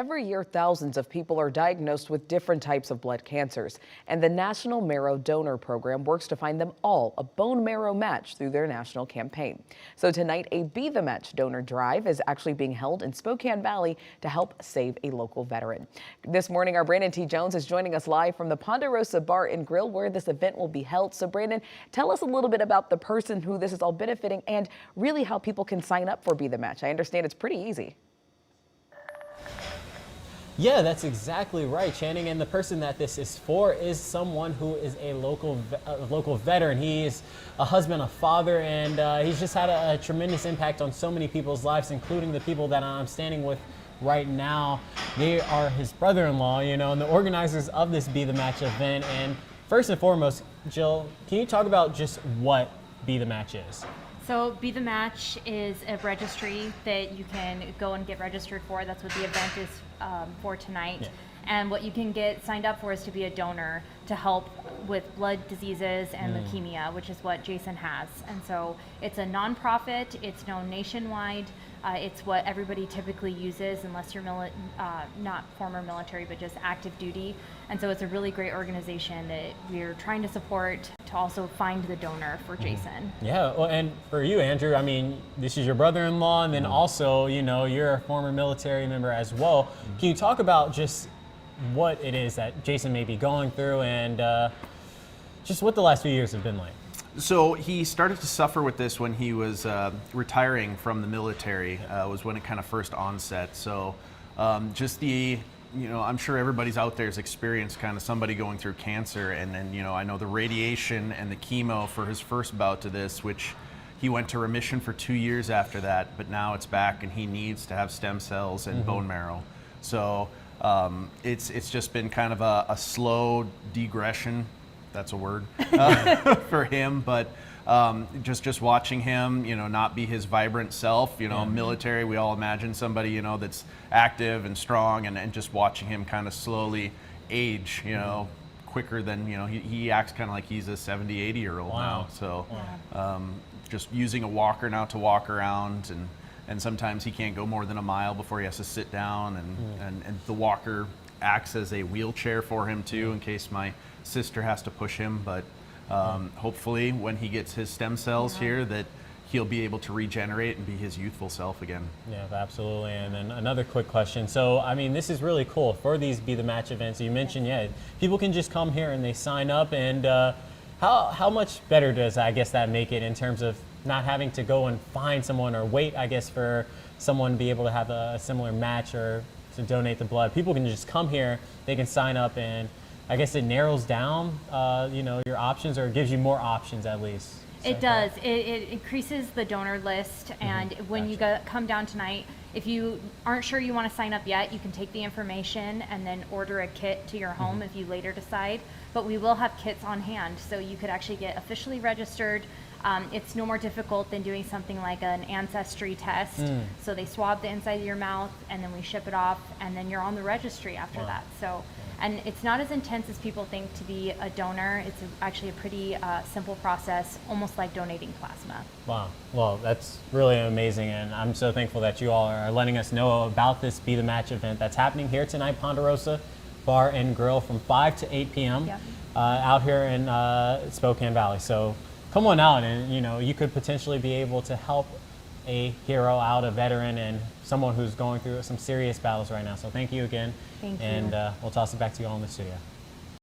Every year, thousands of people are diagnosed with different types of blood cancers, and the National Marrow Donor Program works to find them all a bone marrow match through their national campaign. So tonight, a Be the Match donor drive is actually being held in Spokane Valley to help save a local veteran. This morning, our Brandon T. Jones is joining us live from the Ponderosa Bar and Grill, where this event will be held. So Brandon, tell us a little bit about the person who this is all benefiting and really how people can sign up for Be the Match. I understand it's pretty easy. Yeah, that's exactly right, Channing. And the person that this is for is someone who is a local veteran. He is a husband, a father, and he's just had a tremendous impact on so many people's lives, including the people that I'm standing with right now. They are his brother-in-law, you know, and the organizers of this Be the Match event. And first and foremost, Jill, can you talk about just what Be the Match is? So Be the Match is a registry that you can go and get registered for. That's what the event is for tonight. Yeah. And what you can get signed up for is to be a donor to help with blood diseases and leukemia, which is what Jason has. And so it's a nonprofit, it's known nationwide. It's what everybody typically uses unless you're not former military, but just active duty. And so it's a really great organization that we're trying to support to also find the donor for Jason. Yeah, well, and for you, Andrew, I mean, this is your brother-in-law, and then also, you know, you're a former military member as well. Can you talk about just what it is that Jason may be going through and just what the last few years have been like? So he started to suffer with this when he was retiring from the military, was when it kind of first onset. So just you know, I'm sure everybody's out there has experienced kind of somebody going through cancer, and then, you know, I know the radiation and the chemo for his first bout to this, which he went to remission for 2 years after that, but now it's back and he needs to have stem cells and bone marrow. So it's just been kind of a slow degression. That's a word for him, but just watching him, you know, not be his vibrant self, you know, military, we all imagine somebody, you know, that's active and strong, and just watching him kind of slowly age, you know, quicker than, you know, he acts kind of like he's a 70, 80-year-old now. So just using a walker now to walk around, and sometimes he can't go more than a mile before he has to sit down, and the walker acts as a wheelchair for him too, in case my sister has to push him. But hopefully when he gets his stem cells here, that he'll be able to regenerate and be his youthful self again. Yeah, absolutely. And then another quick question. So, I mean, this is really cool for these Be the Match events. You mentioned, people can just come here and they sign up, and how much better does, I guess, that make it in terms of not having to go and find someone or wait, I guess, for someone to be able to have a similar match or to donate the blood? People can just come here, they can sign up, and I guess it narrows down, you know, your options, or gives you more options at least. It does. It increases the donor list, and when you come down tonight, if you aren't sure you want to sign up yet, you can take the information and then order a kit to your home if you later decide. But we will have kits on hand, so you could actually get officially registered. It's no more difficult than doing something like an ancestry test. So they swab the inside of your mouth, and then we ship it off, and then you're on the registry after that. So, and it's not as intense as people think to be a donor. It's actually a pretty simple process, almost like donating plasma. Wow. Well, that's really amazing, and I'm so thankful that you all are letting us know about this Be the Match event that's happening here tonight, Ponderosa Bar and Grill, from 5 to 8 p.m. Out here in Spokane Valley. So come on out, and you know, you could potentially be able to help a hero out, a veteran, and someone who's going through some serious battles right now. So thank you again. Thank you. And we'll toss it back to you all in the studio.